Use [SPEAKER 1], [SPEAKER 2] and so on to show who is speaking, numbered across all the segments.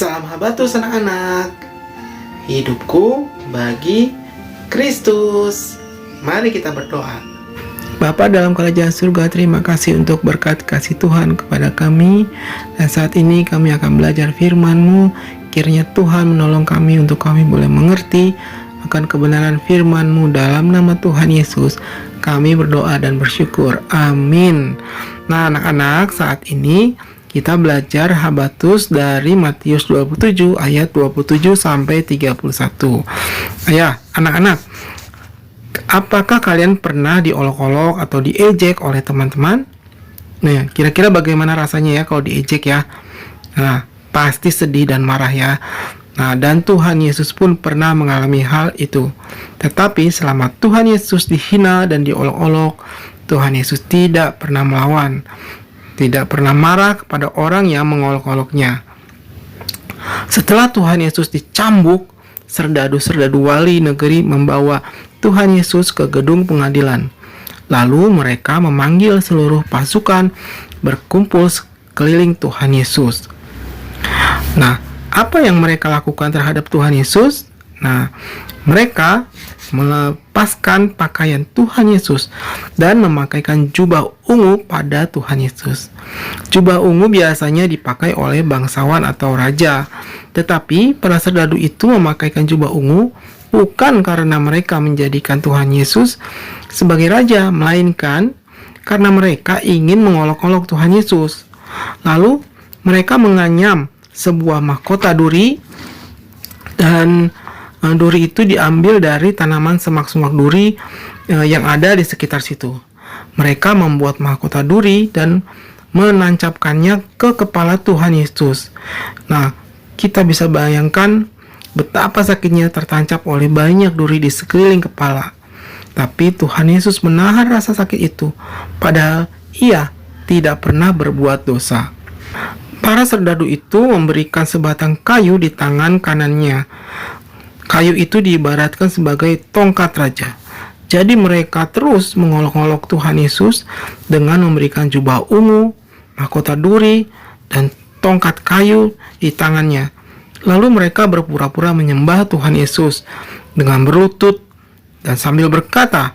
[SPEAKER 1] Salam habatus anak-anak. Hidupku bagi Kristus. Mari kita berdoa. Bapa dalam kerajaan surga, terima kasih untuk berkat kasih Tuhan kepada kami. Dan saat ini kami akan belajar firman-Mu. Kiranya Tuhan menolong kami untuk kami boleh mengerti akan kebenaran firman-Mu. Dalam nama Tuhan Yesus kami berdoa dan bersyukur. Amin. Nah anak-anak, saat ini kita belajar habatus dari Matius 27 ayat 27 sampai 31. Ya, anak-anak, apakah kalian pernah diolok-olok atau diejek oleh teman-teman? Nah, kira-kira bagaimana rasanya ya kalau diejek ya? Nah, pasti sedih dan marah ya. Nah, dan Tuhan Yesus pun pernah mengalami hal itu. Tetapi selama Tuhan Yesus dihina dan diolok-olok, Tuhan Yesus tidak pernah melawan. Tidak pernah marah kepada orang yang mengolok-oloknya. Setelah Tuhan Yesus dicambuk, serdadu-serdadu wali negeri membawa Tuhan Yesus ke gedung pengadilan. Lalu mereka memanggil seluruh pasukan berkumpul sekeliling Tuhan Yesus. Nah, apa yang mereka lakukan terhadap Tuhan Yesus? Nah, mereka melepaskan pakaian Tuhan Yesus dan memakaikan jubah ungu pada Tuhan Yesus. Jubah ungu biasanya dipakai oleh bangsawan atau raja, tetapi para serdadu itu memakaikan jubah ungu bukan karena mereka menjadikan Tuhan Yesus sebagai raja, melainkan karena mereka ingin mengolok-olok Tuhan Yesus. Lalu mereka menganyam sebuah mahkota duri, dan duri itu diambil dari tanaman semak-semak duri yang ada di sekitar situ. Mereka membuat mahkota duri dan menancapkannya ke kepala Tuhan Yesus. Nah, kita bisa bayangkan betapa sakitnya tertancap oleh banyak duri di sekeliling kepala. Tapi Tuhan Yesus menahan rasa sakit itu, padahal Ia tidak pernah berbuat dosa. Para serdadu itu memberikan sebatang kayu di tangan kanannya. Kayu itu diibaratkan sebagai tongkat raja. Jadi mereka terus mengolok-olok Tuhan Yesus dengan memberikan jubah ungu, mahkota duri, dan tongkat kayu di tangannya. Lalu mereka berpura-pura menyembah Tuhan Yesus dengan berlutut dan sambil berkata,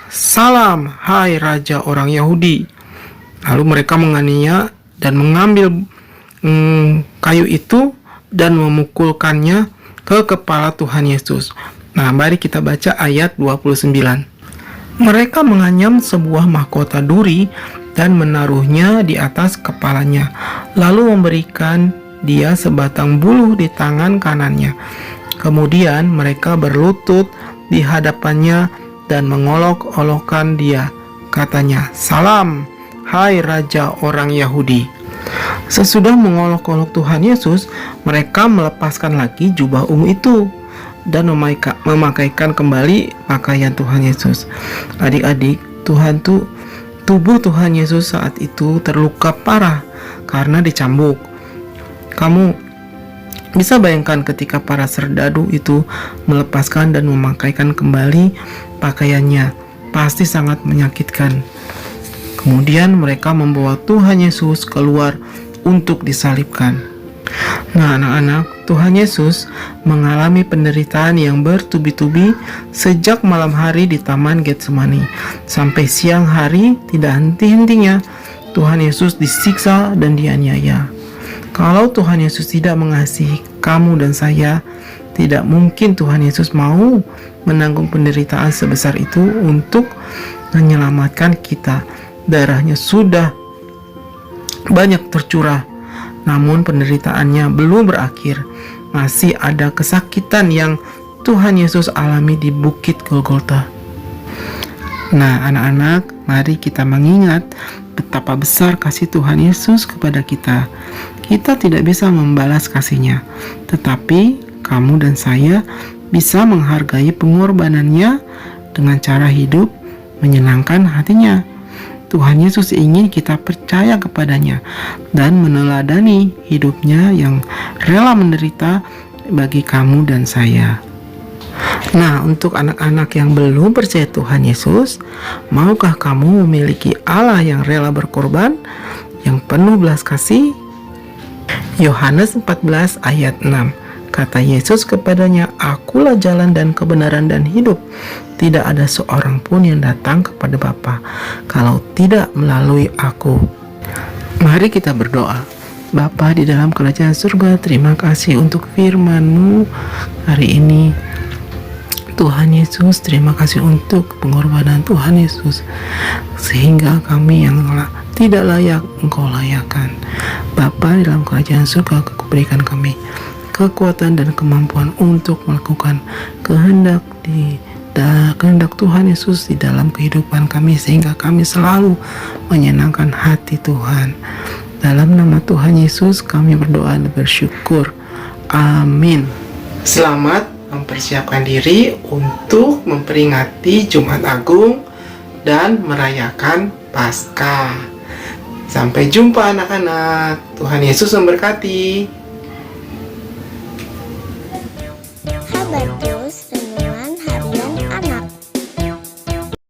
[SPEAKER 1] "Salam, hai Raja orang Yahudi." Lalu mereka menganiaya dan mengambil kayu itu dan memukulkannya ke kepala Tuhan Yesus. Nah, mari kita baca ayat 29. Mereka menganyam sebuah mahkota duri dan menaruhnya di atas kepalanya, lalu memberikan dia sebatang buluh di tangan kanannya. Kemudian mereka berlutut di hadapannya dan mengolok-olokkan dia. Katanya, "Salam, hai Raja orang Yahudi." Sesudah mengolok-olok Tuhan Yesus, mereka melepaskan lagi jubah ungu itu dan memakaikan kembali pakaian Tuhan Yesus. Adik-adik, tubuh Tuhan Yesus saat itu terluka parah karena dicambuk. Kamu bisa bayangkan ketika para serdadu itu melepaskan dan memakaikan kembali pakaiannya, pasti sangat menyakitkan. Kemudian mereka membawa Tuhan Yesus keluar untuk disalibkan. Nah anak-anak, Tuhan Yesus mengalami penderitaan yang bertubi-tubi sejak malam hari di Taman Getsemani. Sampai siang hari tidak henti-hentinya Tuhan Yesus disiksa dan dianiaya. Kalau Tuhan Yesus tidak mengasihi kamu dan saya, tidak mungkin Tuhan Yesus mau menanggung penderitaan sebesar itu untuk menyelamatkan kita. Darahnya sudah banyak tercurah, namun penderitaannya belum berakhir. Masih ada kesakitan yang Tuhan Yesus alami di Bukit Golgota. Nah anak-anak, mari kita mengingat betapa besar kasih Tuhan Yesus kepada kita. Kita tidak bisa membalas kasih-Nya, tetapi kamu dan saya bisa menghargai pengorbanannya dengan cara hidup menyenangkan hati-Nya. Tuhan Yesus ingin kita percaya kepadanya dan meneladani hidupnya yang rela menderita bagi kamu dan saya. Nah, untuk anak-anak yang belum percaya Tuhan Yesus, maukah kamu memiliki Allah yang rela berkorban, yang penuh belas kasih? Yohanes 14 ayat 6. Kata Yesus kepadanya, "Akulah jalan dan kebenaran dan hidup. Tidak ada seorang pun yang datang kepada Bapa kalau tidak melalui aku." Mari kita berdoa. Bapa di dalam kerajaan surga, terima kasih untuk firman-Mu hari ini. Tuhan Yesus, terima kasih untuk pengorbanan Tuhan Yesus, sehingga kami yang tidak layak Engkau layakkan. Bapa di dalam kerajaan surga, berikan kami kekuatan dan kemampuan untuk melakukan kehendak Tuhan Yesus di dalam kehidupan kami, sehingga kami selalu menyenangkan hati Tuhan. Dalam nama Tuhan Yesus kami berdoa dan bersyukur. Amin. Selamat mempersiapkan diri untuk memperingati Jumat Agung dan merayakan Paskah. Sampai jumpa anak-anak. Tuhan Yesus memberkati.
[SPEAKER 2] Kabar